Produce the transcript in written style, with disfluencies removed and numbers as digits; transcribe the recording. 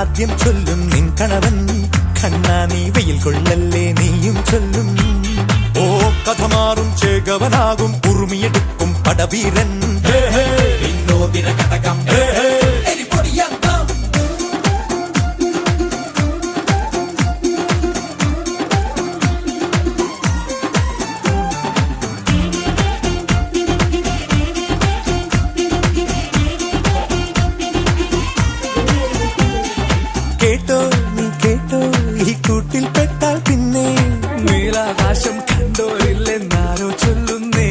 ആദ്യം ചൊല്ലും നിൻ കണവൻ കണ്ണാ നീ വെയിൽ കൊള്ളല്ലേ നീയും ചൊല്ലും ഓ കഥ മാറും ചേകവനാകും ഉറുമിയെടുക്കും പടവീരൻ വിനോദിന കടകം കേട്ടോ നീ കേട്ടോ ഈ കൂട്ടിൽ പെട്ടാൽ പിന്നെ നീലാകാശം കണ്ടോരില്ലെന്നാരോ ചൊല്ലുന്നേ